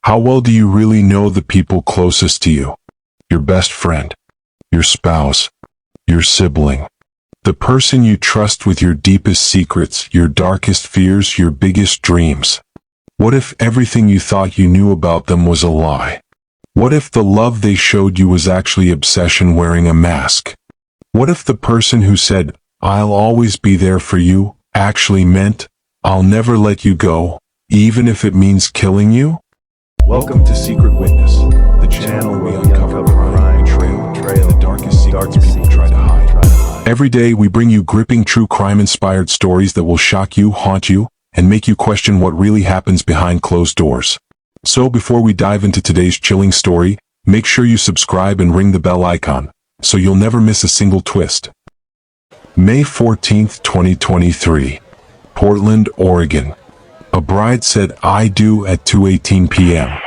How well do you really know the people closest to you? Your best friend, your spouse, your sibling, the person you trust with your deepest secrets, your darkest fears, your biggest dreams. What if everything you thought you knew about them was a lie? What if the love they showed you was actually obsession wearing a mask? What if the person who said, "I'll always be there for you," actually meant, "I'll never let you go, even if it means killing you"? Welcome to Secret Witness, the channel where we uncover crime, betrayal, the darkest secrets people try to hide. Every day we bring you gripping true crime-inspired stories that will shock you, haunt you, and make you question what really happens behind closed doors. So before we dive into today's chilling story, make sure you subscribe and ring the bell icon, so you'll never miss a single twist. May 14th, 2023. Portland, Oregon. A bride said "I do" at 2:18 p.m.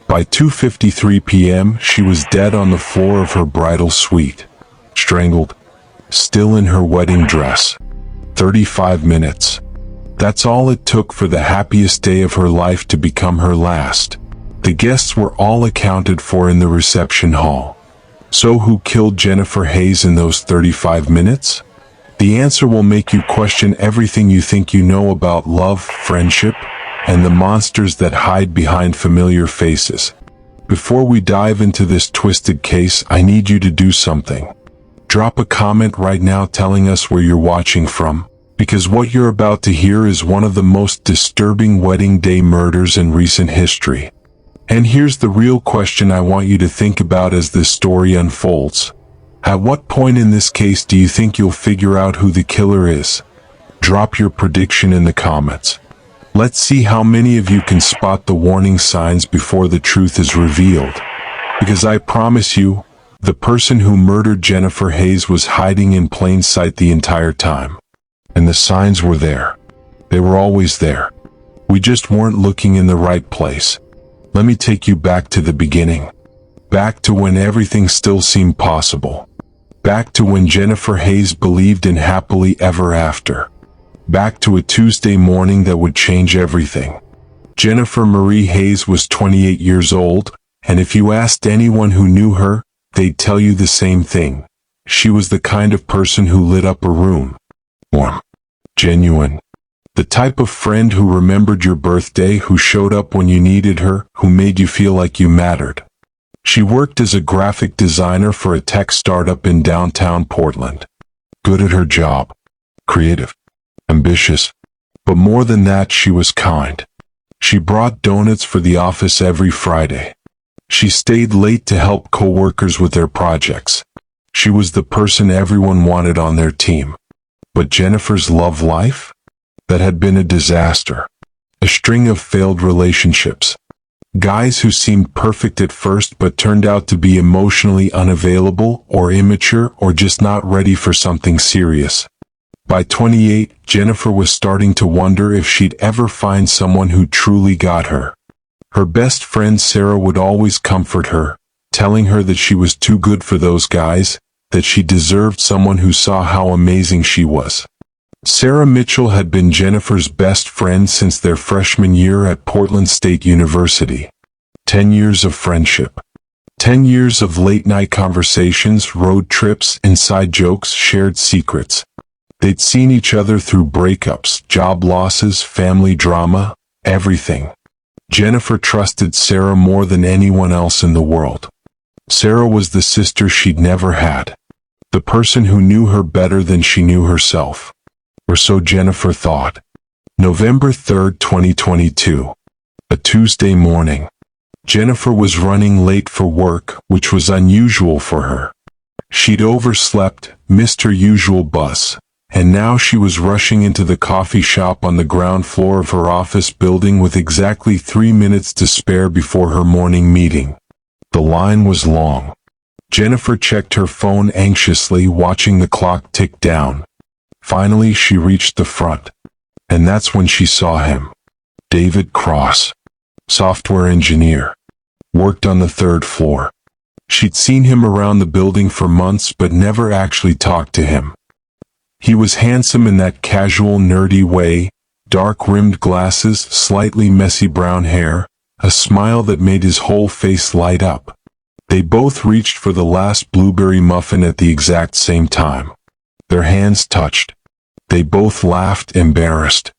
By 2:53 p.m., she was dead on the floor of her bridal suite, strangled, still in her wedding dress. 35 minutes. That's all it took for the happiest day of her life to become her last. The guests were all accounted for in the reception hall. So who killed Jennifer Hayes in those 35 minutes? The answer will make you question everything you think you know about love, friendship, and the monsters that hide behind familiar faces. Before we dive into this twisted case, I need you to do something. Drop a comment right now telling us where you're watching from, because what you're about to hear is one of the most disturbing wedding day murders in recent history. And here's the real question I want you to think about as this story unfolds. At what point in this case do you think you'll figure out who the killer is? Drop your prediction in the comments. Let's see how many of you can spot the warning signs before the truth is revealed. Because I promise you, the person who murdered Jennifer Hayes was hiding in plain sight the entire time. And the signs were there. They were always there. We just weren't looking in the right place. Let me take you back to the beginning. Back to when everything still seemed possible. Back to when Jennifer Hayes believed in happily ever after. Back to a Tuesday morning that would change everything. Jennifer Marie Hayes was 28 years old, and if you asked anyone who knew her, they'd tell you the same thing. She was the kind of person who lit up a room. Warm. Genuine. The type of friend who remembered your birthday, who showed up when you needed her, who made you feel like you mattered. She worked as a graphic designer for a tech startup in downtown Portland. Good at her job. Creative. Ambitious. But more than that, she was kind. She brought donuts for the office every Friday. She stayed late to help coworkers with their projects. She was the person everyone wanted on their team. But Jennifer's love life? That had been a disaster. A string of failed relationships. Guys who seemed perfect at first but turned out to be emotionally unavailable or immature or just not ready for something serious. By 28, Jennifer was starting to wonder if she'd ever find someone who truly got her. Her best friend Sarah would always comfort her, telling her that she was too good for those guys, that she deserved someone who saw how amazing she was. Sarah Mitchell had been Jennifer's best friend since their freshman year at Portland State University. 10 years of friendship. 10 years of late-night conversations, road trips, inside jokes, shared secrets. They'd seen each other through breakups, job losses, family drama, everything. Jennifer trusted Sarah more than anyone else in the world. Sarah was the sister she'd never had. The person who knew her better than she knew herself. Or so Jennifer thought. November 3rd, 2022. A Tuesday morning. Jennifer was running late for work, which was unusual for her. She'd overslept, missed her usual bus, and now she was rushing into the coffee shop on the ground floor of her office building with exactly 3 minutes to spare before her morning meeting. The line was long. Jennifer checked her phone anxiously, watching the clock tick down. Finally, she reached the front. And that's when she saw him. David Cross. Software engineer. Worked on the 3rd floor. She'd seen him around the building for months but never actually talked to him. He was handsome in that casual, nerdy way, dark-rimmed glasses, slightly messy brown hair, a smile that made his whole face light up. They both reached for the last blueberry muffin at the exact same time. Their hands touched. They both laughed, embarrassed.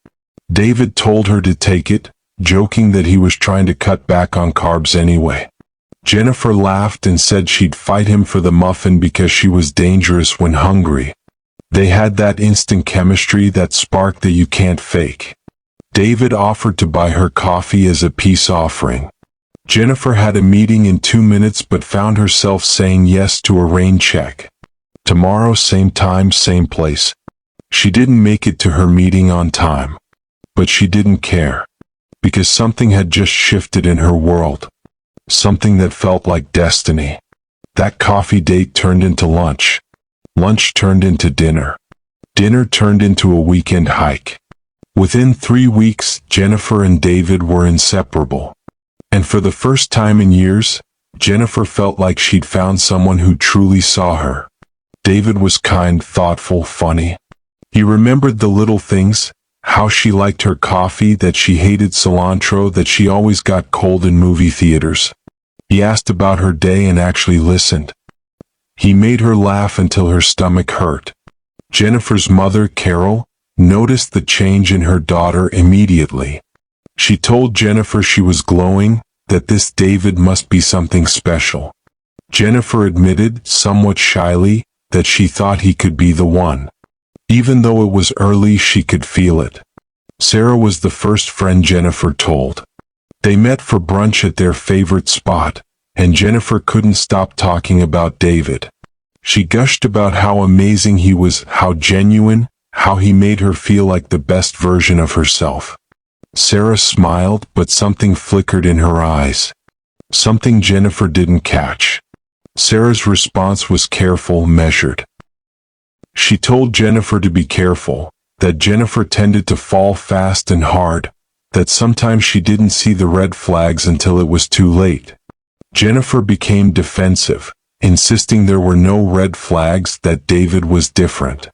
David told her to take it, joking that he was trying to cut back on carbs anyway. Jennifer laughed and said she'd fight him for the muffin because she was dangerous when hungry. They had that instant chemistry, that spark that you can't fake. David offered to buy her coffee as a peace offering. Jennifer had a meeting in 2 minutes but found herself saying yes to a RAINN check. Tomorrow, same time, same place. She didn't make it to her meeting on time. But she didn't care. Because something had just shifted in her world. Something that felt like destiny. That coffee date turned into lunch. Lunch turned into dinner. Dinner turned into a weekend hike. Within 3 weeks, Jennifer and David were inseparable. And for the first time in years, Jennifer felt like she'd found someone who truly saw her. David was kind, thoughtful, funny. He remembered the little things, how she liked her coffee, that she hated cilantro, that she always got cold in movie theaters. He asked about her day and actually listened. He made her laugh until her stomach hurt. Jennifer's mother, Carol, noticed the change in her daughter immediately. She told Jennifer she was glowing, that this David must be something special. Jennifer admitted, somewhat shyly, that she thought he could be the one. Even though it was early, she could feel it. Sarah was the first friend Jennifer told. They met for brunch at their favorite spot, and Jennifer couldn't stop talking about David. She gushed about how amazing he was, how genuine, how he made her feel like the best version of herself. Sarah smiled, but something flickered in her eyes. Something Jennifer didn't catch. Sarah's response was careful, measured. She told Jennifer to be careful, that Jennifer tended to fall fast and hard, that sometimes she didn't see the red flags until it was too late. Jennifer became defensive, insisting there were no red flags, that David was different.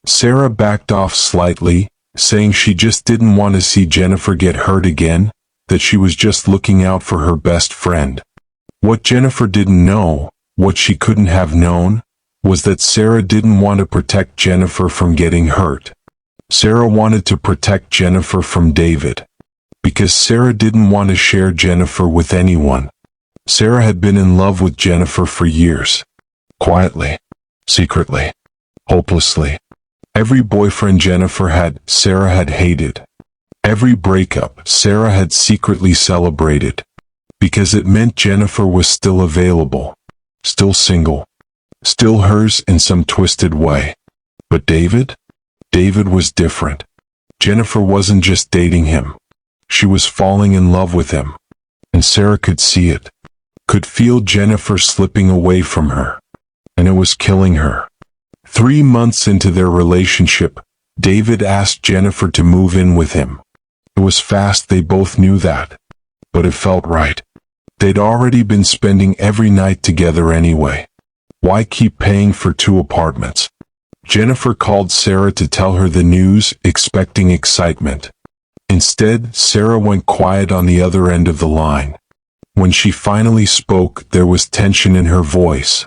Sarah backed off slightly, saying she just didn't want to see Jennifer get hurt again, that she was just looking out for her best friend. What Jennifer didn't know, what she couldn't have known, was that Sarah didn't want to protect Jennifer from getting hurt. Sarah wanted to protect Jennifer from David. Because Sarah didn't want to share Jennifer with anyone. Sarah had been in love with Jennifer for years. Quietly. Secretly. Hopelessly. Every boyfriend Jennifer had, Sarah had hated. Every breakup, Sarah had secretly celebrated. Because it meant Jennifer was still available. Still single. Still hers in some twisted way. But David? David was different. Jennifer wasn't just dating him. She was falling in love with him. And Sarah could see it. Could feel Jennifer slipping away from her. And it was killing her. 3 months into their relationship, David asked Jennifer to move in with him. It was fast, they both knew that. But it felt right. They'd already been spending every night together anyway. Why keep paying for 2 apartments? Jennifer called Sarah to tell her the news, expecting excitement. Instead, Sarah went quiet on the other end of the line. When she finally spoke, there was tension in her voice.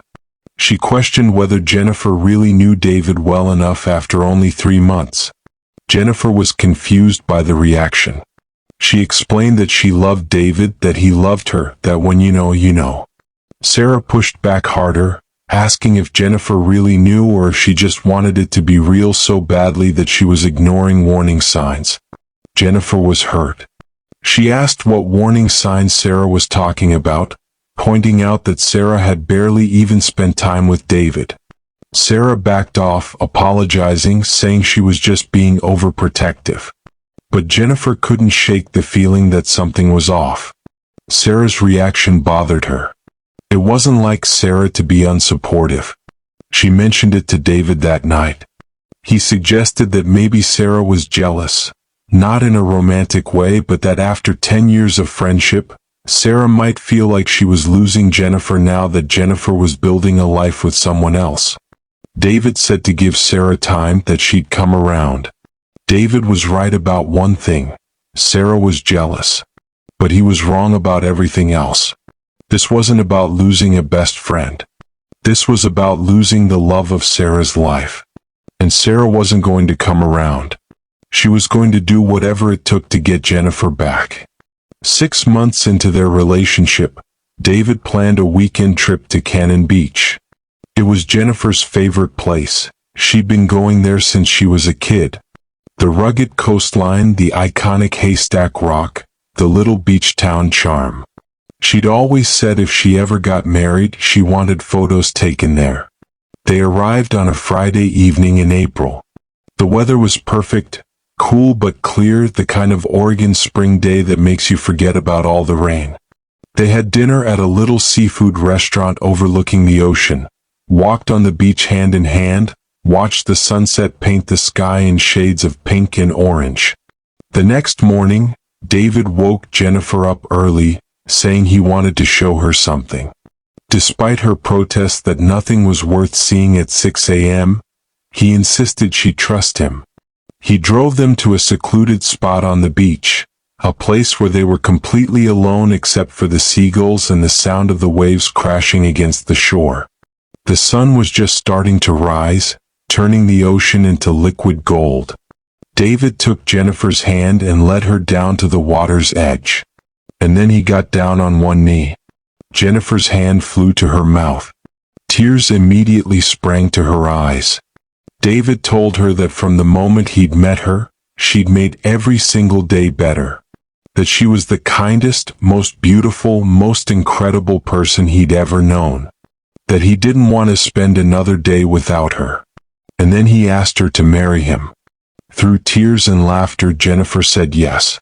She questioned whether Jennifer really knew David well enough after only 3 months. Jennifer was confused by the reaction. She explained that she loved David, that he loved her, that when you know, you know. Sarah pushed back harder, asking if Jennifer really knew or if she just wanted it to be real so badly that she was ignoring warning signs. Jennifer was hurt. She asked what warning signs Sarah was talking about, pointing out that Sarah had barely even spent time with David. Sarah backed off, apologizing, saying she was just being overprotective. But Jennifer couldn't shake the feeling that something was off. Sarah's reaction bothered her. It wasn't like Sarah to be unsupportive. She mentioned it to David that night. He suggested that maybe Sarah was jealous, not in a romantic way, but that after 10 years of friendship, Sarah might feel like she was losing Jennifer now that Jennifer was building a life with someone else. David said to give Sarah time, that she'd come around. David was right about one thing. Sarah was jealous. But he was wrong about everything else. This wasn't about losing a best friend. This was about losing the love of Sarah's life. And Sarah wasn't going to come around. She was going to do whatever it took to get Jennifer back. 6 months into their relationship, David planned a weekend trip to Cannon Beach. It was Jennifer's favorite place. She'd been going there since she was a kid. The rugged coastline, the iconic Haystack Rock, the little beach town charm. She'd always said if she ever got married, she wanted photos taken there. They arrived on a Friday evening in April. The weather was perfect, cool but clear, the kind of Oregon spring day that makes you forget about all the rain. They had dinner at a little seafood restaurant overlooking the ocean, walked on the beach hand in hand, watched the sunset paint the sky in shades of pink and orange. The next morning, David woke Jennifer up early, saying he wanted to show her something. Despite her protest that nothing was worth seeing at 6 a.m., he insisted she trust him. He drove them to a secluded spot on the beach, a place where they were completely alone except for the seagulls and the sound of the waves crashing against the shore. The sun was just starting to rise, turning the ocean into liquid gold. David took Jennifer's hand and led her down to the water's edge. And then he got down on one knee. Jennifer's hand flew to her mouth. Tears immediately sprang to her eyes. David told her that from the moment he'd met her, she'd made every single day better. That she was the kindest, most beautiful, most incredible person he'd ever known. That he didn't want to spend another day without her. And then he asked her to marry him. Through tears and laughter, Jennifer said yes.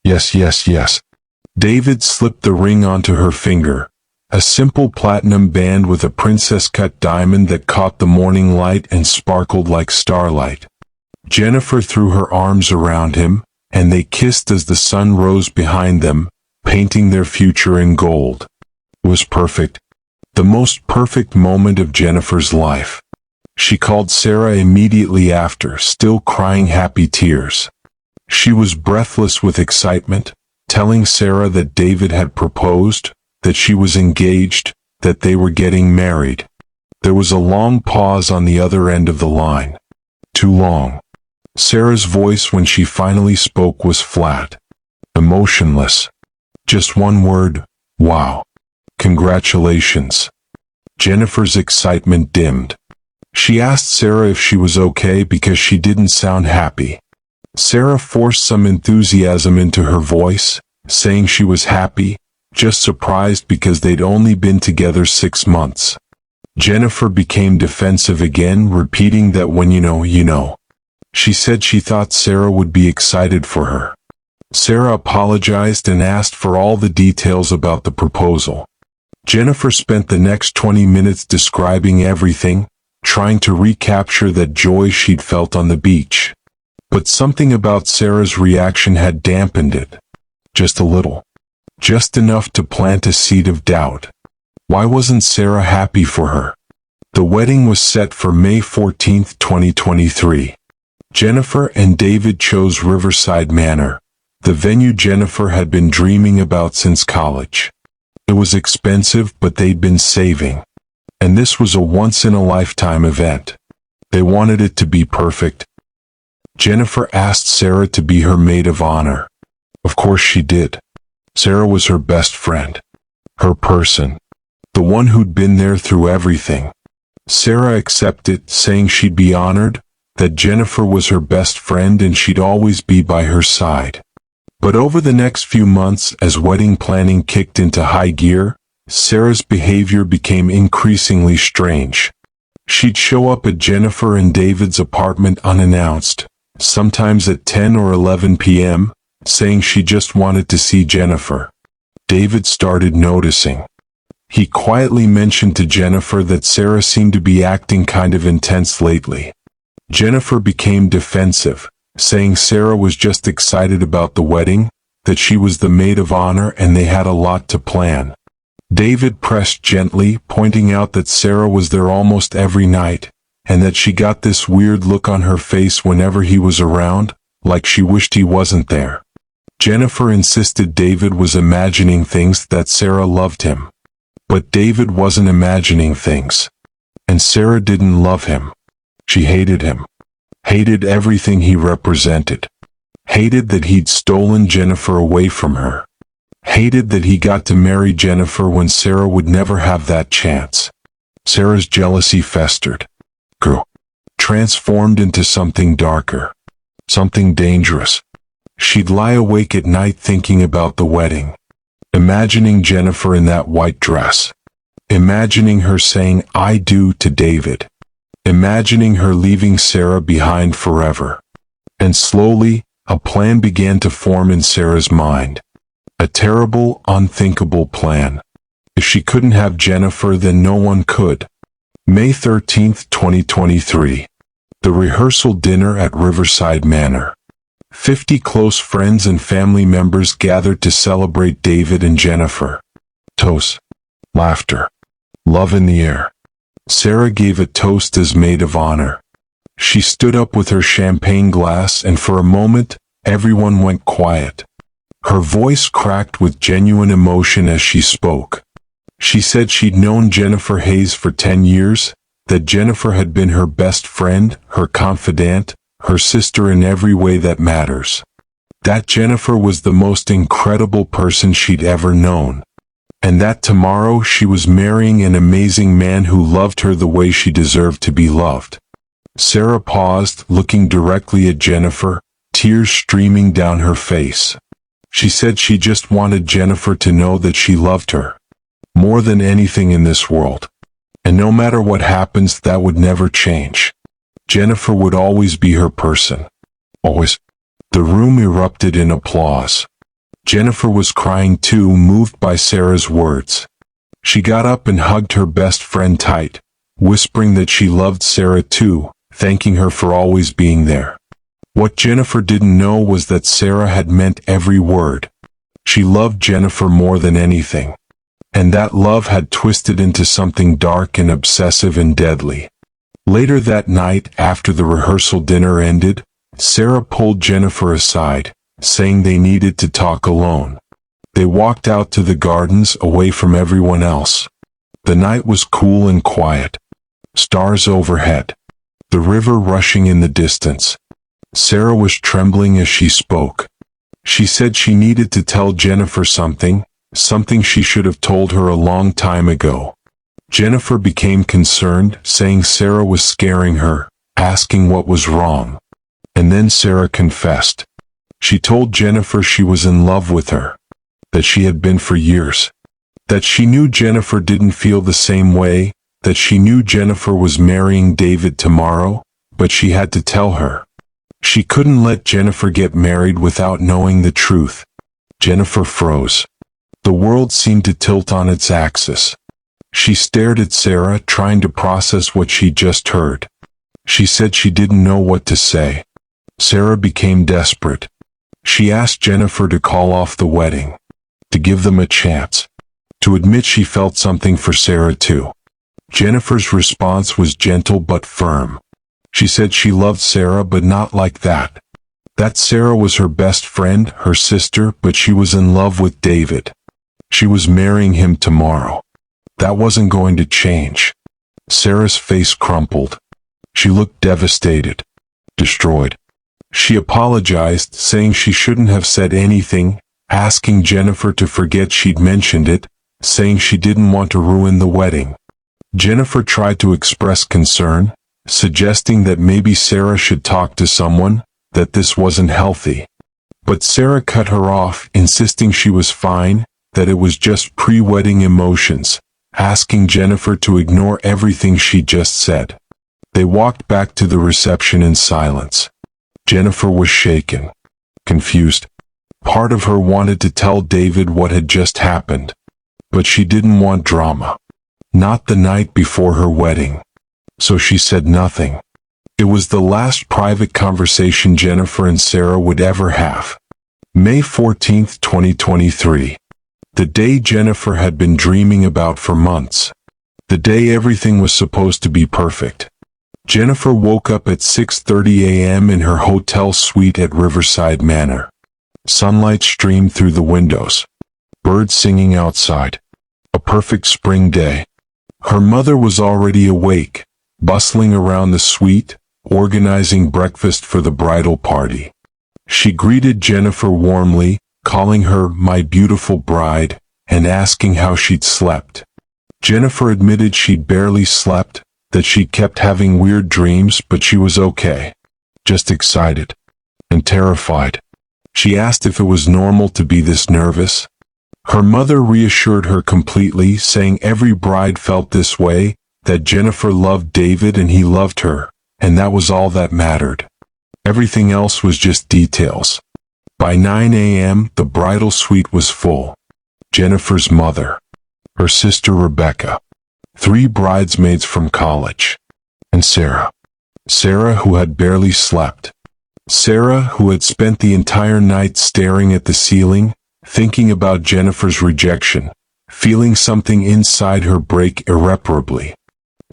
Yes, yes, yes. David slipped the ring onto her finger, a simple platinum band with a princess-cut diamond that caught the morning light and sparkled like starlight. Jennifer threw her arms around him, and they kissed as the sun rose behind them, painting their future in gold. It was perfect. The most perfect moment of Jennifer's life. She called Sarah immediately after, still crying happy tears. She was breathless with excitement, telling Sarah that David had proposed, that she was engaged, that they were getting married. There was a long pause on the other end of the line. Too long. Sarah's voice when she finally spoke was flat, emotionless. Just one word, wow. Congratulations. Jennifer's excitement dimmed. She asked Sarah if she was okay because she didn't sound happy. Sarah forced some enthusiasm into her voice, saying she was happy, just surprised because they'd only been together 6 months. Jennifer became defensive again, repeating that when you know, you know. She said she thought Sarah would be excited for her. Sarah apologized and asked for all the details about the proposal. Jennifer spent the next 20 minutes describing everything, trying to recapture that joy she'd felt on the beach. But something about Sarah's reaction had dampened it. Just a little. Just enough to plant a seed of doubt. Why wasn't Sarah happy for her? The wedding was set for May 14, 2023. Jennifer and David chose Riverside Manor, the venue Jennifer had been dreaming about since college. It was expensive, but they'd been saving. And this was a once-in-a-lifetime event. They wanted it to be perfect. Jennifer asked Sarah to be her maid of honor. Of course she did. Sarah was her best friend. Her person. The one who'd been there through everything. Sarah accepted, saying she'd be honored, that Jennifer was her best friend and she'd always be by her side. But over the next few months, as wedding planning kicked into high gear, Sarah's behavior became increasingly strange. She'd show up at Jennifer and David's apartment unannounced, sometimes at 10 or 11 p.m., saying she just wanted to see Jennifer. David started noticing. He quietly mentioned to Jennifer that Sarah seemed to be acting kind of intense lately. Jennifer became defensive, saying Sarah was just excited about the wedding, that she was the maid of honor and they had a lot to plan. David pressed gently, pointing out that Sarah was there almost every night, and that she got this weird look on her face whenever he was around, like she wished he wasn't there. Jennifer insisted David was imagining things, that Sarah loved him. But David wasn't imagining things. And Sarah didn't love him. She hated him. Hated everything he represented. Hated that he'd stolen Jennifer away from her. Hated that he got to marry Jennifer when Sarah would never have that chance. Sarah's jealousy festered, grew, transformed into something darker, something dangerous. She'd lie awake at night thinking about the wedding, imagining Jennifer in that white dress, imagining her saying "I do" to David, imagining her leaving Sarah behind forever. And slowly, a plan began to form in Sarah's mind. A terrible, unthinkable plan. If she couldn't have Jennifer, then no one could. May 13, 2023. The rehearsal dinner at Riverside Manor. 50 close friends and family members gathered to celebrate David and Jennifer. Toast. Laughter. Love in the air. Sarah gave a toast as maid of honor. She stood up with her champagne glass, and for a moment, everyone went quiet. Her voice cracked with genuine emotion as she spoke. She said she'd known Jennifer Hayes for 10 years, that Jennifer had been her best friend, her confidant, her sister in every way that matters. That Jennifer was the most incredible person she'd ever known. And that tomorrow she was marrying an amazing man who loved her the way she deserved to be loved. Sarah paused, looking directly at Jennifer, tears streaming down her face. She said she just wanted Jennifer to know that she loved her more than anything in this world. And no matter what happens, that would never change. Jennifer would always be her person. Always. The room erupted in applause. Jennifer was crying too, moved by Sarah's words. She got up and hugged her best friend tight, whispering that she loved Sarah too, thanking her for always being there. What Jennifer didn't know was that Sarah had meant every word. She loved Jennifer more than anything. And that love had twisted into something dark and obsessive and deadly. Later that night, after the rehearsal dinner ended, Sarah pulled Jennifer aside, saying they needed to talk alone. They walked out to the gardens, away from everyone else. The night was cool and quiet. Stars overhead. The river rushing in the distance. Sarah was trembling as she spoke. She said she needed to tell Jennifer something she should have told her a long time ago. Jennifer became concerned, saying Sarah was scaring her, asking what was wrong. And then Sarah confessed. She told Jennifer she was in love with her, that she had been for years, that she knew Jennifer didn't feel the same way, that she knew Jennifer was marrying David tomorrow, but she had to tell her. She couldn't let Jennifer get married without knowing the truth. Jennifer froze. The world seemed to tilt on its axis. She stared at Sarah, trying to process what she'd just heard. She said she didn't know what to say. Sarah became desperate. She asked Jennifer to call off the wedding, to give them a chance, to admit she felt something for Sarah too. Jennifer's response was gentle but firm. She said she loved Sarah, but not like that. That Sarah was her best friend, her sister, but she was in love with David. She was marrying him tomorrow. That wasn't going to change. Sarah's face crumpled. She looked devastated, destroyed. She apologized, saying she shouldn't have said anything, asking Jennifer to forget she'd mentioned it, saying she didn't want to ruin the wedding. Jennifer tried to express concern, suggesting that maybe Sarah should talk to someone, that this wasn't healthy. But Sarah cut her off, insisting she was fine, that it was just pre-wedding emotions, asking Jennifer to ignore everything she just said. They walked back to the reception in silence. Jennifer was shaken, confused. Part of her wanted to tell David what had just happened, but she didn't want drama. Not the night before her wedding. So she said nothing. It was the last private conversation Jennifer and Sarah would ever have. May 14, 2023. The day Jennifer had been dreaming about for months. The day everything was supposed to be perfect. Jennifer woke up at 6:30 a.m. in her hotel suite at Riverside Manor. Sunlight streamed through the windows. Birds singing outside. A perfect spring day. Her mother was already awake, bustling around the suite, organizing breakfast for the bridal party. She greeted Jennifer warmly, calling her "my beautiful bride," and asking how she'd slept. Jennifer admitted she'd barely slept, that she'd kept having weird dreams, but she was okay. Just excited. And terrified. She asked if it was normal to be this nervous. Her mother reassured her completely, saying every bride felt this way, that Jennifer loved David and he loved her, and that was all that mattered. Everything else was just details. By 9 a.m., the bridal suite was full. Jennifer's mother, her sister Rebecca, 3 bridesmaids from college, and Sarah. Sarah, who had barely slept. Sarah, who had spent the entire night staring at the ceiling, thinking about Jennifer's rejection, feeling something inside her break irreparably.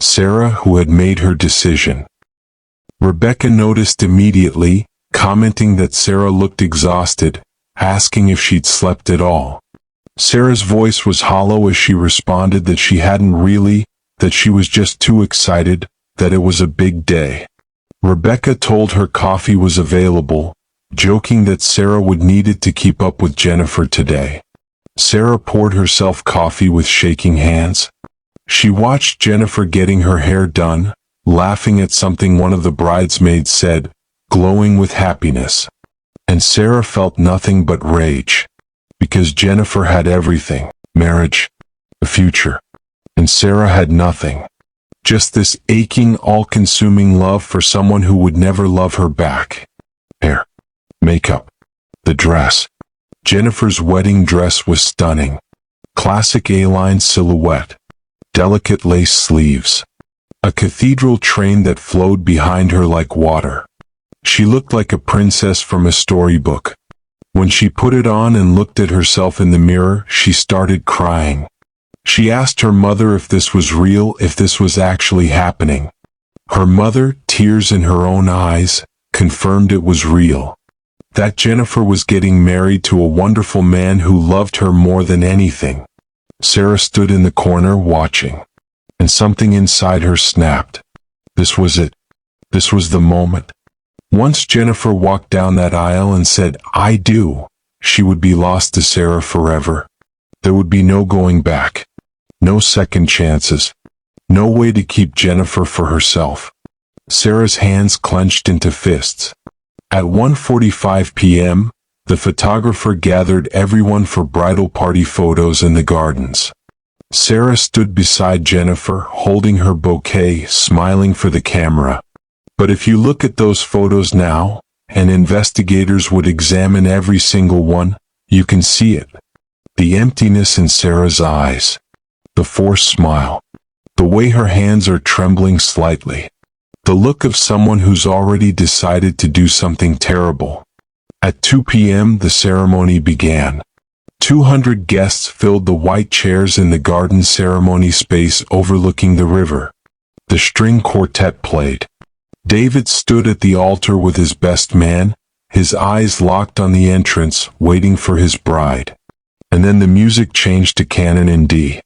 Sarah, who had made her decision. Rebecca noticed immediately, commenting that Sarah looked exhausted, asking if she'd slept at all. Sarah's voice was hollow as she responded that she hadn't really, that she was just too excited, that it was a big day. Rebecca told her coffee was available, joking that Sarah would need it to keep up with Jennifer today. Sarah poured herself coffee with shaking hands. She watched Jennifer getting her hair done, laughing at something one of the bridesmaids said, glowing with happiness. And Sarah felt nothing but rage. Because Jennifer had everything, marriage, a future. And Sarah had nothing. Just this aching, all-consuming love for someone who would never love her back. Hair. Makeup. The dress. Jennifer's wedding dress was stunning. Classic A-line silhouette. Delicate lace sleeves. A cathedral train that flowed behind her like water. She looked like a princess from a storybook. When she put it on and looked at herself in the mirror, she started crying. She asked her mother if this was real, if this was actually happening. Her mother, tears in her own eyes, confirmed it was real. That Jennifer was getting married to a wonderful man who loved her more than anything. Sarah stood in the corner watching. And something inside her snapped. This was it. This was the moment. Once Jennifer walked down that aisle and said, "I do," she would be lost to Sarah forever. There would be no going back. No second chances. No way to keep Jennifer for herself. Sarah's hands clenched into fists. At 1:45 p.m., the photographer gathered everyone for bridal party photos in the gardens. Sarah stood beside Jennifer, holding her bouquet, smiling for the camera. But if you look at those photos now, and investigators would examine every single one, you can see it. The emptiness in Sarah's eyes. The forced smile. The way her hands are trembling slightly. The look of someone who's already decided to do something terrible. At 2 p.m. the ceremony began. 200 guests filled the white chairs in the garden ceremony space overlooking the river. The string quartet played. David stood at the altar with his best man, his eyes locked on the entrance, waiting for his bride. And then the music changed to canon in D.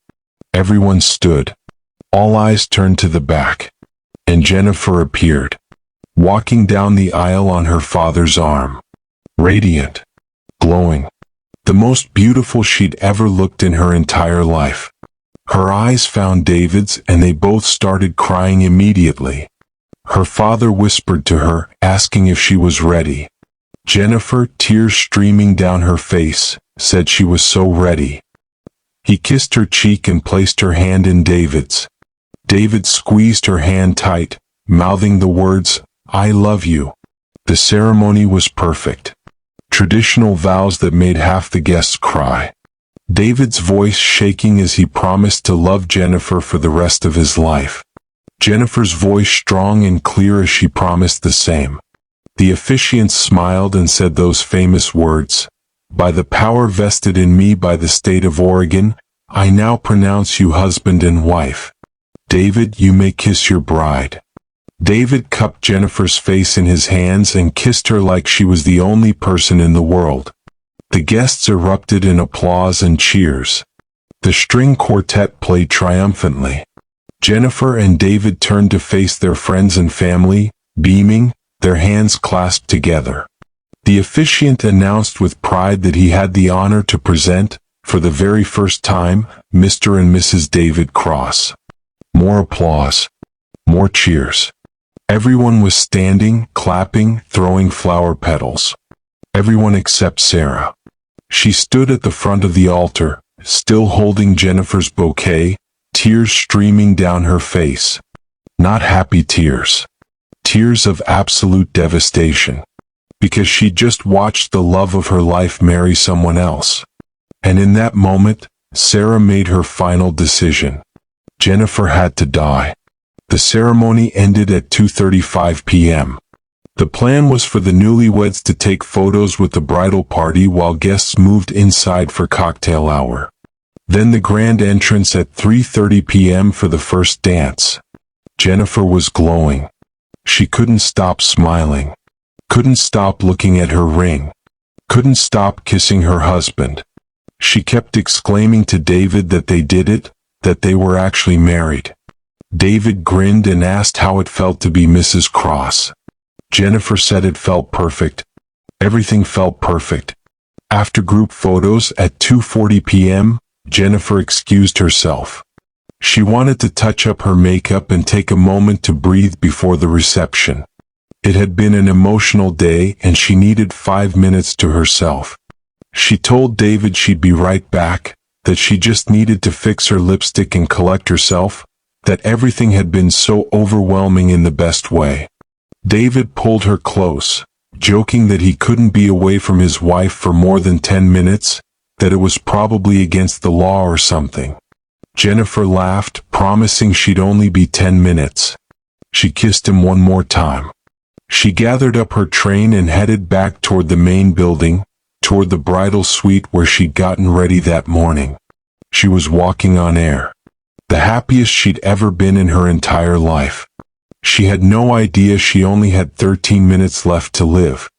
Everyone stood. All eyes turned to the back. And Jennifer appeared, walking down the aisle on her father's arm. Radiant. Glowing. The most beautiful she'd ever looked in her entire life. Her eyes found David's and they both started crying immediately. Her father whispered to her, asking if she was ready. Jennifer, tears streaming down her face, said she was so ready. He kissed her cheek and placed her hand in David's. David squeezed her hand tight, mouthing the words, "I love you." The ceremony was perfect. Traditional vows that made half the guests cry. David's voice shaking as he promised to love Jennifer for the rest of his life. Jennifer's voice strong and clear as she promised the same. The officiant smiled and said those famous words, "By the power vested in me by the state of Oregon, I now pronounce you husband and wife. David, you may kiss your bride." David cupped Jennifer's face in his hands and kissed her like she was the only person in the world. The guests erupted in applause and cheers. The string quartet played triumphantly. Jennifer and David turned to face their friends and family, beaming, their hands clasped together. The officiant announced with pride that he had the honor to present, for the very first time, Mr. and Mrs. David Cross. More applause. More cheers. Everyone was standing, clapping, throwing flower petals. Everyone except Sarah. She stood at the front of the altar, still holding Jennifer's bouquet, tears streaming down her face. Not happy tears. Tears of absolute devastation. Because she just watched the love of her life marry someone else. And in that moment, Sarah made her final decision. Jennifer had to die. The ceremony ended at 2:35 p.m. The plan was for the newlyweds to take photos with the bridal party while guests moved inside for cocktail hour. Then the grand entrance at 3:30 p.m. for the first dance. Jennifer was glowing. She couldn't stop smiling. Couldn't stop looking at her ring. Couldn't stop kissing her husband. She kept exclaiming to David that they did it, that they were actually married. David grinned and asked how it felt to be Mrs. Cross. Jennifer said it felt perfect. Everything felt perfect. After group photos at 2:40 p.m., Jennifer excused herself. She wanted to touch up her makeup and take a moment to breathe before the reception. It had been an emotional day and she needed 5 minutes to herself. She told David she'd be right back, that she just needed to fix her lipstick and collect herself, that everything had been so overwhelming in the best way. David pulled her close, joking that he couldn't be away from his wife for more than 10 minutes, that it was probably against the law or something. Jennifer laughed, promising she'd only be 10 minutes. She kissed him one more time. She gathered up her train and headed back toward the main building, toward the bridal suite where she'd gotten ready that morning. She was walking on air. The happiest she'd ever been in her entire life. She had no idea she only had 13 minutes left to live.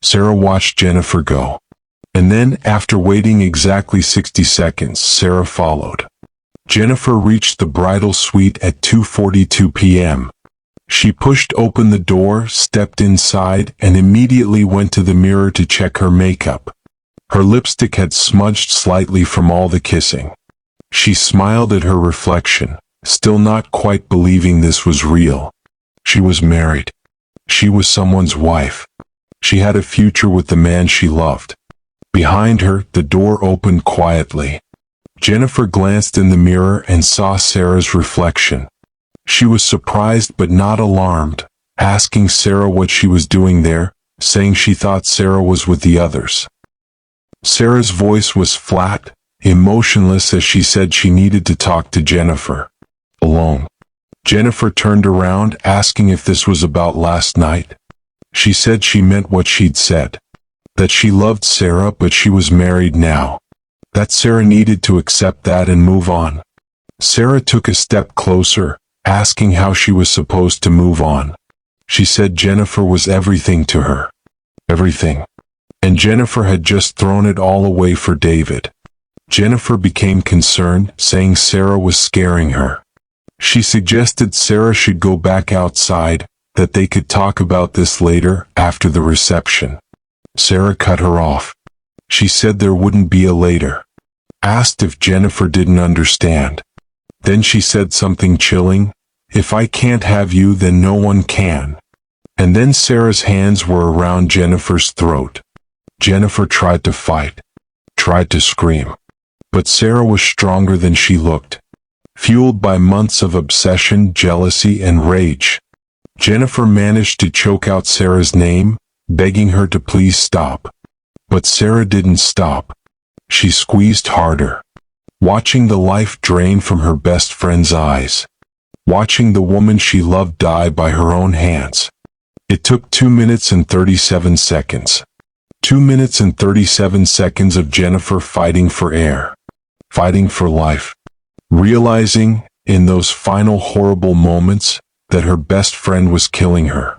Sarah watched Jennifer go. And then, after waiting exactly 60 seconds, Sarah followed. Jennifer reached the bridal suite at 2:42 p.m. She pushed open the door, stepped inside, and immediately went to the mirror to check her makeup. Her lipstick had smudged slightly from all the kissing. She smiled at her reflection, still not quite believing this was real. She was married. She was someone's wife. She had a future with the man she loved. Behind her, the door opened quietly. Jennifer glanced in the mirror and saw Sarah's reflection. She was surprised but not alarmed, asking Sarah what she was doing there, saying she thought Sarah was with the others. Sarah's voice was flat, emotionless as she said she needed to talk to Jennifer. Alone. Jennifer turned around, asking if this was about last night. She said she meant what she'd said. That she loved Sarah but she was married now. That Sarah needed to accept that and move on. Sarah took a step closer, asking how she was supposed to move on. She said Jennifer was everything to her. Everything. And Jennifer had just thrown it all away for David. Jennifer became concerned, saying Sarah was scaring her. She suggested Sarah should go back outside, that they could talk about this later, after the reception. Sarah cut her off. She said there wouldn't be a later. Asked if Jennifer didn't understand. Then she said something chilling, "If I can't have you, then no one can." And then Sarah's hands were around Jennifer's throat. Jennifer tried to fight, tried to scream. But Sarah was stronger than she looked. Fueled by months of obsession, jealousy, and rage, Jennifer managed to choke out Sarah's name, begging her to please stop. But Sarah didn't stop. She squeezed harder, watching the life drain from her best friend's eyes, watching the woman she loved die by her own hands. It took 2 minutes and 37 seconds. 2 minutes and 37 seconds of Jennifer fighting for air, fighting for life, realizing, in those final horrible moments, that her best friend was killing her.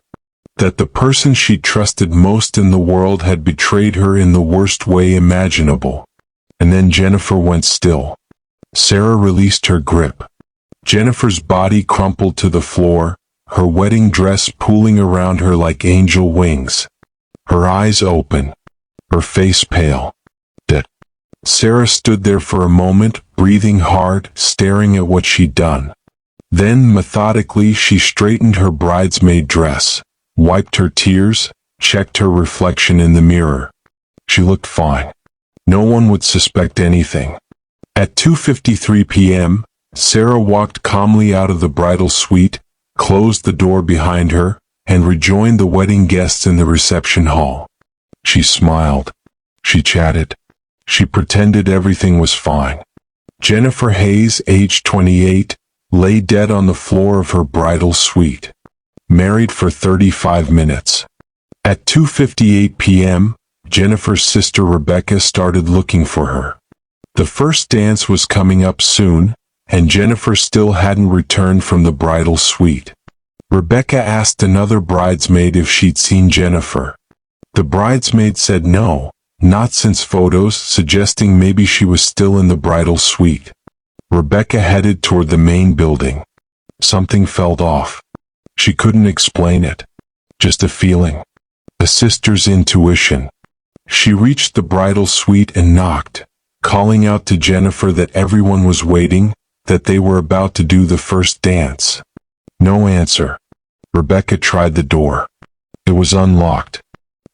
that the person she trusted most in the world had betrayed her in the worst way imaginable. And then Jennifer went still. Sarah released her grip. Jennifer's body crumpled to the floor, her wedding dress pooling around her like angel wings. Her eyes open, her face pale. Dead. Sarah stood there for a moment, breathing hard, staring at what she'd done. Then, methodically, she straightened her bridesmaid dress, wiped her tears, checked her reflection in the mirror. She looked fine. No one would suspect anything. At 2:53 p.m., Sarah walked calmly out of the bridal suite, closed the door behind her, and rejoined the wedding guests in the reception hall. She smiled. She chatted. She pretended everything was fine. Jennifer Hayes, age 28, lay dead on the floor of her bridal suite. Married for 35 minutes. At 2:58 p.m., Jennifer's sister Rebecca started looking for her. The first dance was coming up soon, and Jennifer still hadn't returned from the bridal suite. Rebecca asked another bridesmaid if she'd seen Jennifer. The bridesmaid said no, not since photos suggesting maybe she was still in the bridal suite. Rebecca headed toward the main building. Something felt off. She couldn't explain it. Just a feeling. A sister's intuition. She reached the bridal suite and knocked, calling out to Jennifer that everyone was waiting, that they were about to do the first dance. No answer. Rebecca tried the door. It was unlocked.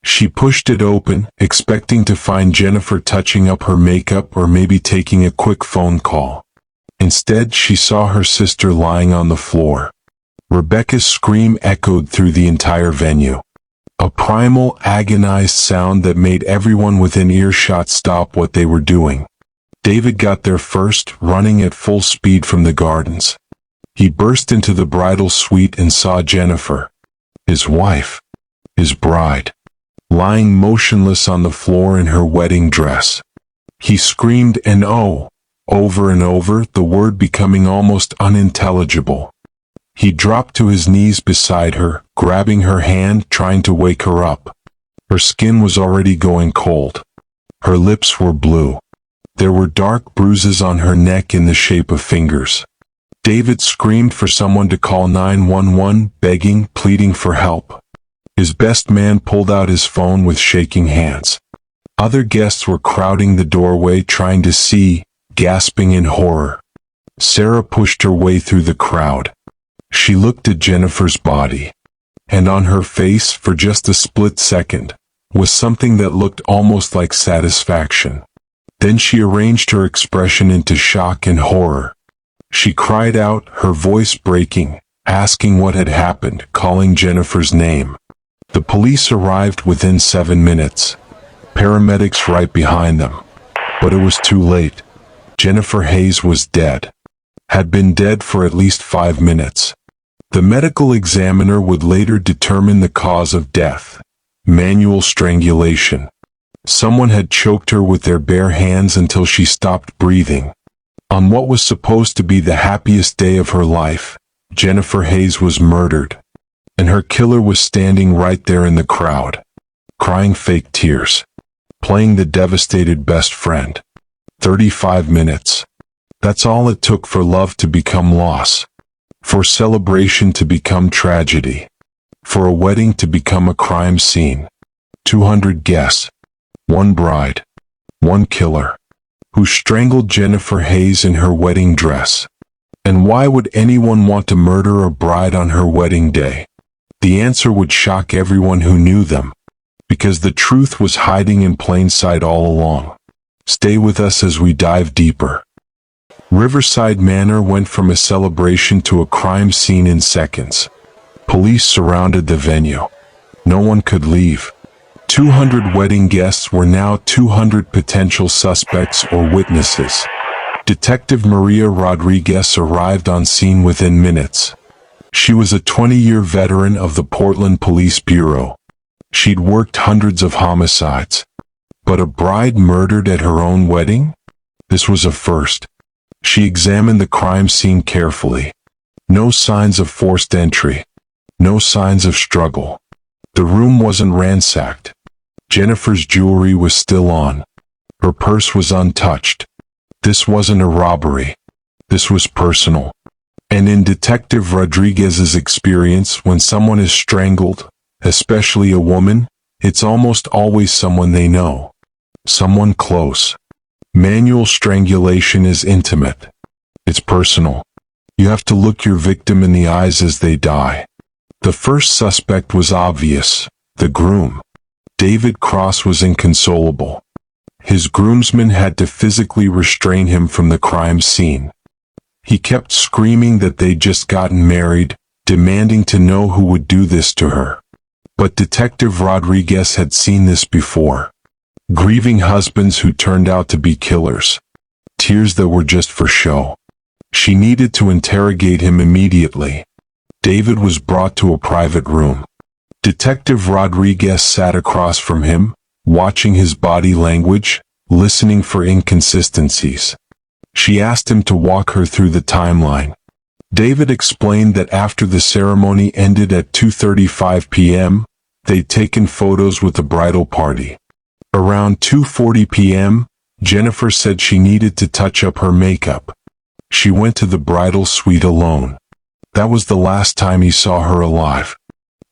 She pushed it open, expecting to find Jennifer touching up her makeup or maybe taking a quick phone call. Instead, she saw her sister lying on the floor. Rebecca's scream echoed through the entire venue. A primal, agonized sound that made everyone within earshot stop what they were doing. David got there first, running at full speed from the gardens. He burst into the bridal suite and saw Jennifer, his wife, his bride, lying motionless on the floor in her wedding dress. He screamed and over and over, the word becoming almost unintelligible. He dropped to his knees beside her, grabbing her hand, trying to wake her up. Her skin was already going cold. Her lips were blue. There were dark bruises on her neck in the shape of fingers. David screamed for someone to call 911, begging, pleading for help. His best man pulled out his phone with shaking hands. Other guests were crowding the doorway trying to see, gasping in horror. Sarah pushed her way through the crowd. She looked at Jennifer's body. And on her face, for just a split second, was something that looked almost like satisfaction. Then she arranged her expression into shock and horror. She cried out, her voice breaking, asking what had happened, calling Jennifer's name. The police arrived within 7 minutes. Paramedics right behind them. But it was too late. Jennifer Hayes was dead. Had been dead for at least 5 minutes. The medical examiner would later determine the cause of death. Manual strangulation. Someone had choked her with their bare hands until she stopped breathing. On what was supposed to be the happiest day of her life, Jennifer Hayes was murdered. And her killer was standing right there in the crowd, crying fake tears, playing the devastated best friend. 35 minutes. That's all it took for love to become loss, for celebration to become tragedy, for a wedding to become a crime scene. 200 guests, one bride, one killer, who strangled Jennifer Hayes in her wedding dress. And why would anyone want to murder a bride on her wedding day? The answer would shock everyone who knew them, because the truth was hiding in plain sight all along. Stay with us as we dive deeper. Riverside Manor went from a celebration to a crime scene in seconds. Police surrounded the venue. No one could leave. 200 wedding guests were now 200 potential suspects or witnesses. Detective Maria Rodriguez arrived on scene within minutes. She was a 20-year veteran of the Portland Police Bureau. She'd worked hundreds of homicides. But a bride murdered at her own wedding? This was a first. She examined the crime scene carefully. No signs of forced entry. No signs of struggle. The room wasn't ransacked. Jennifer's jewelry was still on. Her purse was untouched. This wasn't a robbery. This was personal. And in Detective Rodriguez's experience, when someone is strangled, especially a woman, it's almost always someone they know. Someone close. Manual strangulation is intimate. It's personal. You have to look your victim in the eyes as they die. The first suspect was obvious, the groom. David Cross was inconsolable. His groomsmen had to physically restrain him from the crime scene. He kept screaming that they'd just gotten married, demanding to know who would do this to her. But Detective Rodriguez had seen this before. Grieving husbands who turned out to be killers. Tears that were just for show. She needed to interrogate him immediately. David was brought to a private room. Detective Rodriguez sat across from him, watching his body language, listening for inconsistencies. She asked him to walk her through the timeline. David explained that after the ceremony ended at 2:35 p.m., they'd taken photos with the bridal party. Around 2:40 p.m., Jennifer said she needed to touch up her makeup. She went to the bridal suite alone. That was the last time he saw her alive.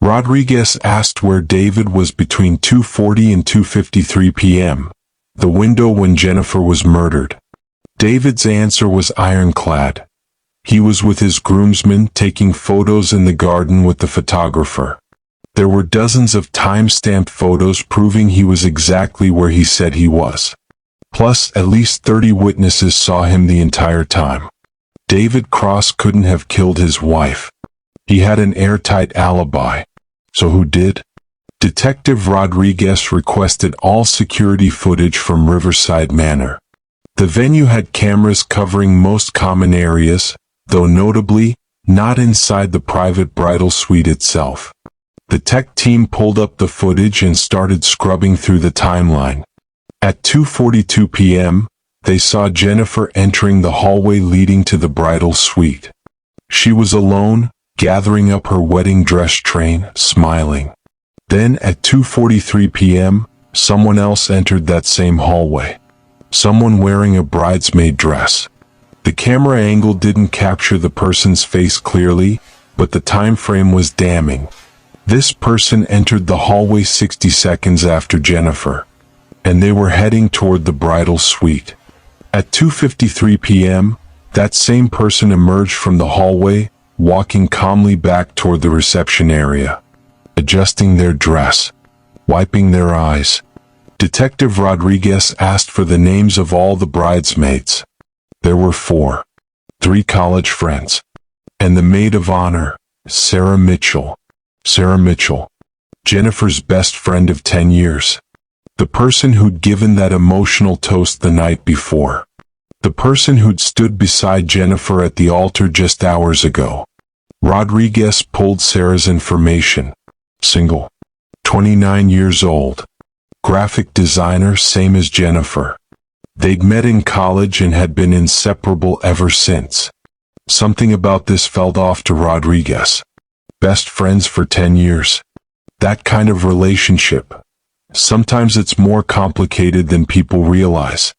Rodriguez asked where David was between 2:40 and 2:53 p.m., the window when Jennifer was murdered. David's answer was ironclad. He was with his groomsmen taking photos in the garden with the photographer. There were dozens of time-stamped photos proving he was exactly where he said he was. Plus, at least 30 witnesses saw him the entire time. David Cross couldn't have killed his wife. He had an airtight alibi. So who did? Detective Rodriguez requested all security footage from Riverside Manor. The venue had cameras covering most common areas, though notably, not inside the private bridal suite itself. The tech team pulled up the footage and started scrubbing through the timeline. At 2:42 p.m., they saw Jennifer entering the hallway leading to the bridal suite. She was alone, gathering up her wedding dress train, smiling. Then at 2:43 p.m., someone else entered that same hallway. Someone wearing a bridesmaid dress. The camera angle didn't capture the person's face clearly, but the time frame was damning. This person entered the hallway 60 seconds after Jennifer, and they were heading toward the bridal suite. At 2:53 p.m., that same person emerged from the hallway, walking calmly back toward the reception area, adjusting their dress, wiping their eyes. Detective Rodriguez asked for the names of all the bridesmaids. There were 4. 3 college friends. And the maid of honor, Sarah Mitchell. Sarah Mitchell, Jennifer's best friend of 10 years. The person who'd given that emotional toast the night before. The person who'd stood beside Jennifer at the altar just hours ago. Rodriguez pulled Sarah's information. Single. 29 years old. Graphic designer, same as Jennifer. They'd met in college and had been inseparable ever since. Something about this felt off to Rodriguez. Best friends for 10 years. That kind of relationship. Sometimes it's more complicated than people realize.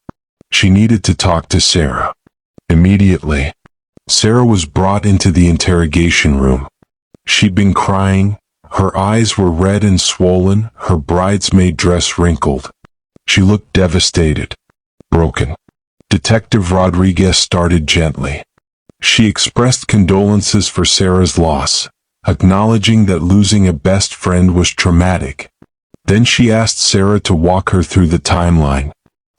She needed to talk to Sarah. Immediately. Sarah was brought into the interrogation room. She'd been crying. Her eyes were red and swollen, her bridesmaid dress wrinkled. She looked devastated. Broken. Detective Rodriguez started gently. She expressed condolences for Sarah's loss, acknowledging that losing a best friend was traumatic. Then she asked Sarah to walk her through the timeline.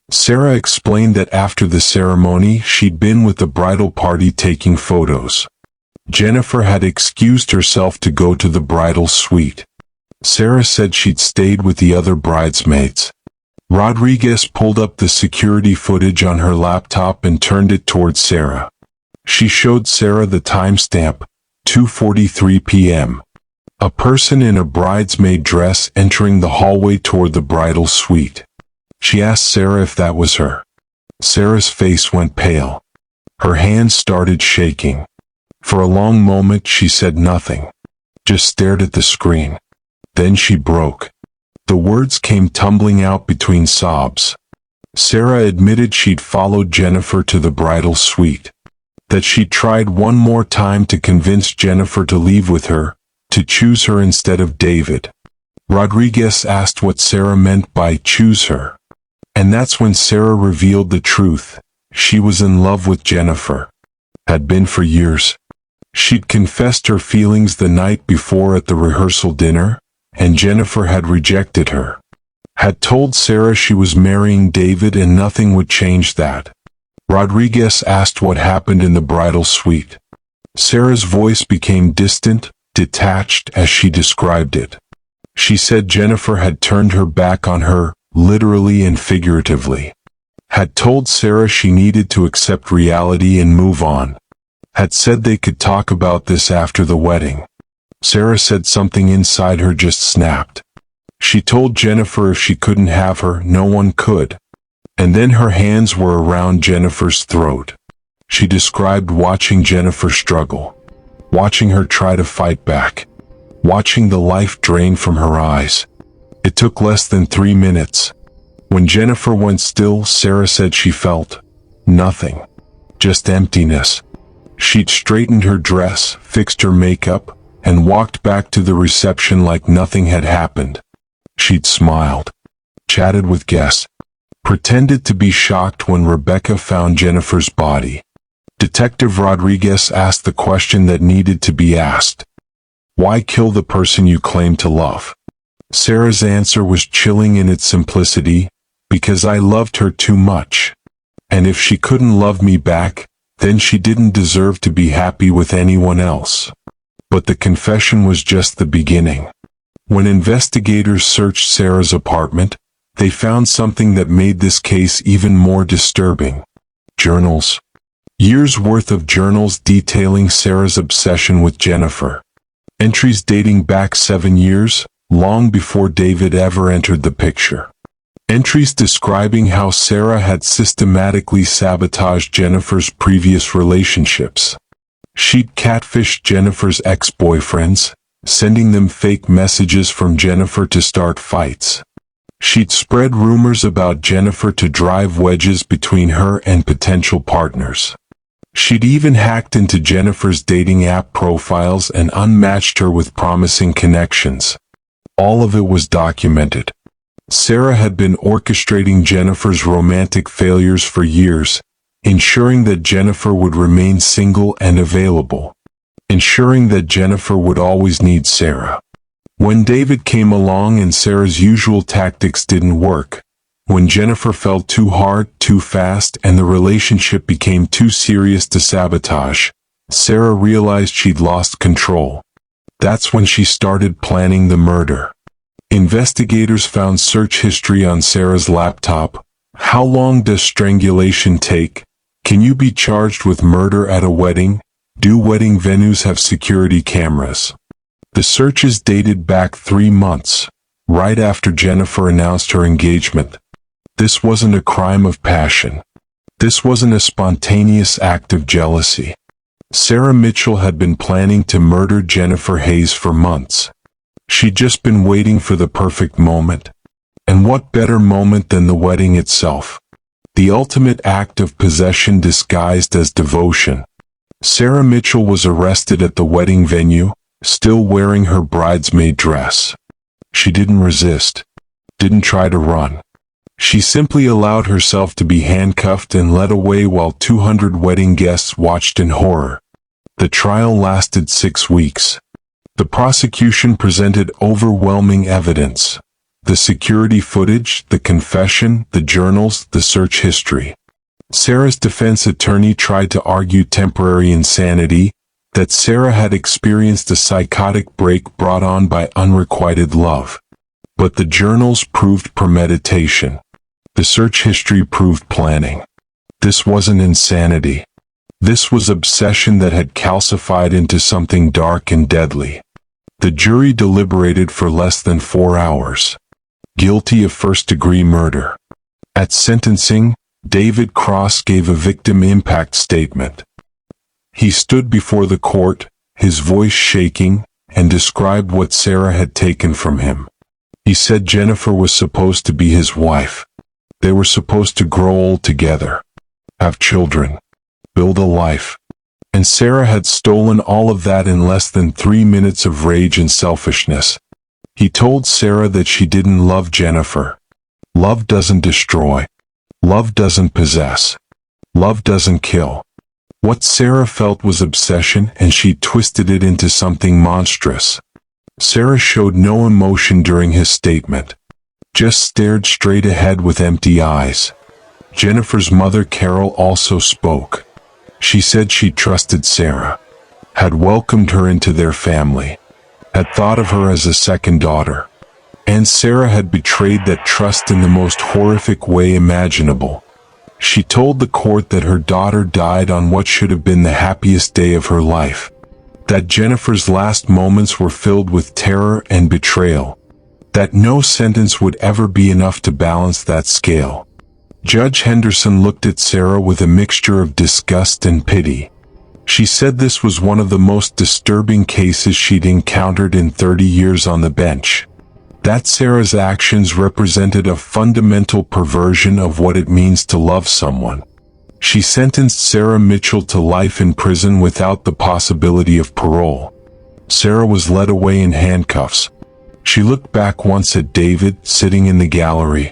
Sarah explained that after the ceremony, she'd been with the bridal party taking photos. Jennifer had excused herself to go to the bridal suite. Sarah said she'd stayed with the other bridesmaids. Rodriguez pulled up the security footage on her laptop and turned it toward Sarah. She showed Sarah the timestamp, 2:43 p.m. A person in a bridesmaid dress entering the hallway toward the bridal suite. She asked Sarah if that was her. Sarah's face went pale. Her hands started shaking. For a long moment she said nothing, just stared at the screen. Then she broke. The words came tumbling out between sobs. Sarah admitted she'd followed Jennifer to the bridal suite. That she'd tried one more time to convince Jennifer to leave with her, to choose her instead of David. Rodriguez asked what Sarah meant by choose her. And that's when Sarah revealed the truth. She was in love with Jennifer. Had been for years. She'd confessed her feelings the night before at the rehearsal dinner, and Jennifer had rejected her. Had told Sarah she was marrying David and nothing would change that. Rodriguez asked what happened in the bridal suite. Sarah's voice became distant, detached as she described it. She said Jennifer had turned her back on her, literally and figuratively. Had told Sarah she needed to accept reality and move on. Had said they could talk about this after the wedding. Sarah said something inside her just snapped. She told Jennifer if she couldn't have her, no one could. And then her hands were around Jennifer's throat. She described watching Jennifer struggle. Watching her try to fight back. Watching the life drain from her eyes. It took less than 3 minutes. When Jennifer went still, Sarah said she felt nothing. Just emptiness. She'd straightened her dress, fixed her makeup, and walked back to the reception like nothing had happened. She'd smiled. Chatted with guests. Pretended to be shocked when Rebecca found Jennifer's body. Detective Rodriguez asked the question that needed to be asked. Why kill the person you claim to love? Sarah's answer was chilling in its simplicity, because I loved her too much. And if she couldn't love me back, then she didn't deserve to be happy with anyone else. But the confession was just the beginning. When investigators searched Sarah's apartment, they found something that made this case even more disturbing. Journals. Years' worth of journals detailing Sarah's obsession with Jennifer. Entries dating back 7 years, long before David ever entered the picture. Entries describing how Sarah had systematically sabotaged Jennifer's previous relationships. She'd catfished Jennifer's ex-boyfriends, sending them fake messages from Jennifer to start fights. She'd spread rumors about Jennifer to drive wedges between her and potential partners. She'd even hacked into Jennifer's dating app profiles and unmatched her with promising connections. All of it was documented. Sarah had been orchestrating Jennifer's romantic failures for years, ensuring that Jennifer would remain single and available. Ensuring that Jennifer would always need Sarah. When David came along and Sarah's usual tactics didn't work, when Jennifer fell too hard, too fast, and the relationship became too serious to sabotage, Sarah realized she'd lost control. That's when she started planning the murder. Investigators found search history on Sarah's laptop. How long does strangulation take? Can you be charged with murder at a wedding? Do wedding venues have security cameras? The searches dated back 3 months, right after Jennifer announced her engagement. This wasn't a crime of passion. This wasn't a spontaneous act of jealousy. Sarah Mitchell had been planning to murder Jennifer Hayes for months. She'd just been waiting for the perfect moment. And what better moment than the wedding itself? The ultimate act of possession disguised as devotion. Sarah Mitchell was arrested at the wedding venue, still wearing her bridesmaid dress. She didn't resist. Didn't try to run. She simply allowed herself to be handcuffed and led away while 200 wedding guests watched in horror. The trial lasted 6 weeks. The prosecution presented overwhelming evidence. The security footage, the confession, the journals, the search history. Sarah's defense attorney tried to argue temporary insanity, that Sarah had experienced a psychotic break brought on by unrequited love. But the journals proved premeditation. The search history proved planning. This wasn't insanity. This was obsession that had calcified into something dark and deadly. The jury deliberated for less than 4 hours. Guilty of first-degree murder. At sentencing, David Cross gave a victim impact statement. He stood before the court, his voice shaking, and described what Sarah had taken from him. He said Jennifer was supposed to be his wife. They were supposed to grow old together, have children, build a life. And Sarah had stolen all of that in less than 3 minutes of rage and selfishness. He told Sarah that she didn't love Jennifer. Love doesn't destroy. Love doesn't possess. Love doesn't kill. What Sarah felt was obsession, and she twisted it into something monstrous. Sarah showed no emotion during his statement, just stared straight ahead with empty eyes. Jennifer's mother, Carol, also spoke. She said she trusted Sarah, had welcomed her into their family, had thought of her as a second daughter. And Sarah had betrayed that trust in the most horrific way imaginable. She told the court that her daughter died on what should have been the happiest day of her life, that Jennifer's last moments were filled with terror and betrayal, that no sentence would ever be enough to balance that scale. Judge Henderson looked at Sarah with a mixture of disgust and pity. She said this was one of the most disturbing cases she'd encountered in 30 years on the bench. That Sarah's actions represented a fundamental perversion of what it means to love someone. She sentenced Sarah Mitchell to life in prison without the possibility of parole. Sarah was led away in handcuffs. She looked back once at David, sitting in the gallery,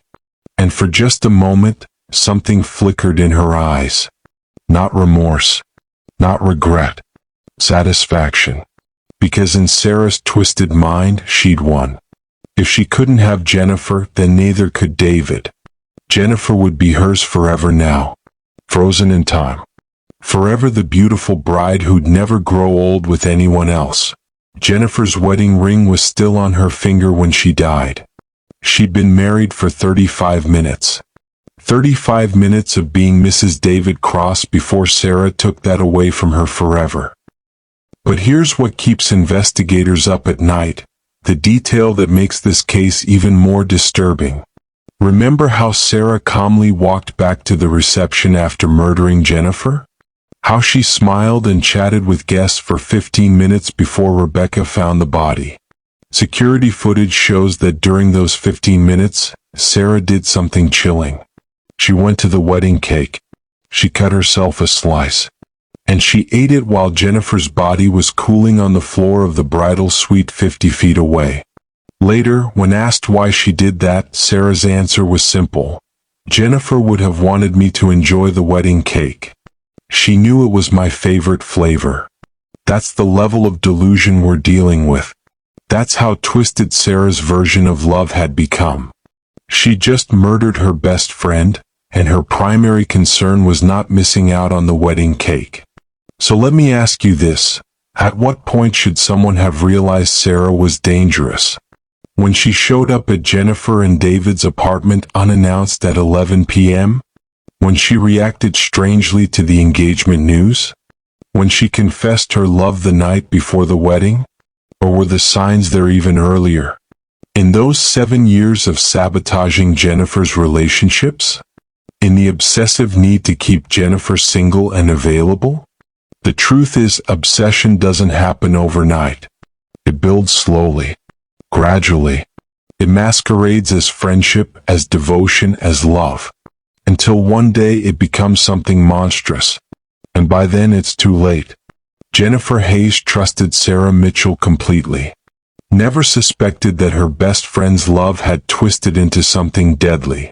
and for just a moment, something flickered in her eyes. Not remorse, not regret, satisfaction. Because in Sarah's twisted mind, she'd won. If she couldn't have Jennifer, then neither could David. Jennifer would be hers forever now, frozen in time. Forever the beautiful bride who'd never grow old with anyone else. Jennifer's wedding ring was still on her finger when she died. She'd been married for 35 minutes. 35 minutes of being Mrs. David Cross before Sarah took that away from her forever. But here's what keeps investigators up at night, the detail that makes this case even more disturbing. Remember how Sarah calmly walked back to the reception after murdering Jennifer? How she smiled and chatted with guests for 15 minutes before Rebecca found the body. Security footage shows that during those 15 minutes, Sarah did something chilling. She went to the wedding cake. She cut herself a slice. And she ate it while Jennifer's body was cooling on the floor of the bridal suite 50 feet away. Later, when asked why she did that, Sarah's answer was simple. Jennifer would have wanted me to enjoy the wedding cake. She knew it was my favorite flavor. That's the level of delusion we're dealing with. That's how twisted Sarah's version of love had become. She just murdered her best friend, and her primary concern was not missing out on the wedding cake. So let me ask you this. At what point should someone have realized Sarah was dangerous? When she showed up at Jennifer and David's apartment unannounced at 11 p.m.? When she reacted strangely to the engagement news? When she confessed her love the night before the wedding? Or were the signs there even earlier? In those 7 years of sabotaging Jennifer's relationships? In the obsessive need to keep Jennifer single and available? The truth is, obsession doesn't happen overnight. It builds slowly, gradually. It masquerades as friendship, as devotion, as love, until one day it becomes something monstrous. And by then it's too late. Jennifer Hayes trusted Sarah Mitchell completely. Never suspected that her best friend's love had twisted into something deadly.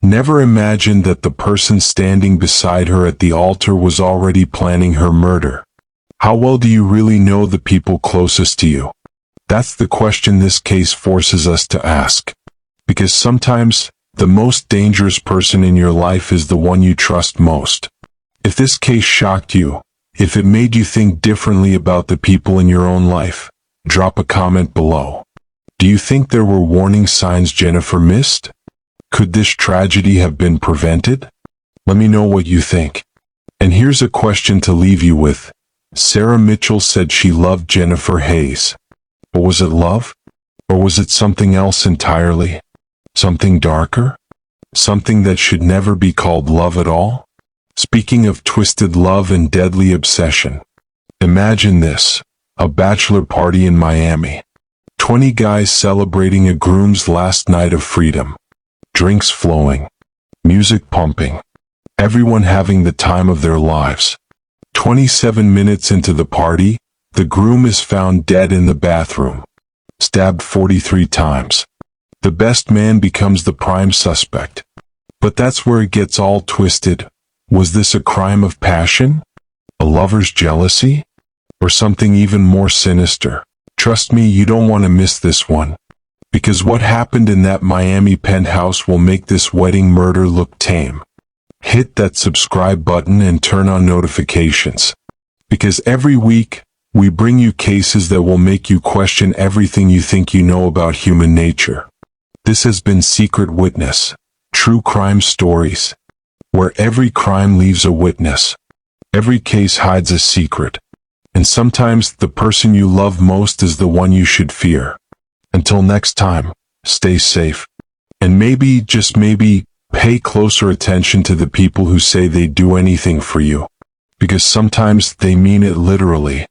Never imagined that the person standing beside her at the altar was already planning her murder. How well do you really know the people closest to you? That's the question this case forces us to ask. Because sometimes, the most dangerous person in your life is the one you trust most. If this case shocked you, if it made you think differently about the people in your own life, drop a comment below. Do you think there were warning signs Jennifer missed? Could this tragedy have been prevented? Let me know what you think. And here's a question to leave you with. Sarah Mitchell said she loved Jennifer Hayes. But was it love? Or was it something else entirely? Something darker? Something that should never be called love at all? Speaking of twisted love and deadly obsession, imagine this. A bachelor party in Miami. 20 guys celebrating a groom's last night of freedom. Drinks flowing. Music pumping. Everyone having the time of their lives. 27 minutes into the party, the groom is found dead in the bathroom. Stabbed 43 times. The best man becomes the prime suspect. But that's where it gets all twisted. Was this a crime of passion? A lover's jealousy? Or something even more sinister? Trust me, you don't want to miss this one. Because what happened in that Miami penthouse will make this wedding murder look tame. Hit that subscribe button and turn on notifications. Because every week, we bring you cases that will make you question everything you think you know about human nature. This has been Secret Witness, True Crime Stories, where every crime leaves a witness. Every case hides a secret. And sometimes the person you love most is the one you should fear. Until next time, stay safe. And maybe, just maybe, pay closer attention to the people who say they'd do anything for you. Because sometimes they mean it literally.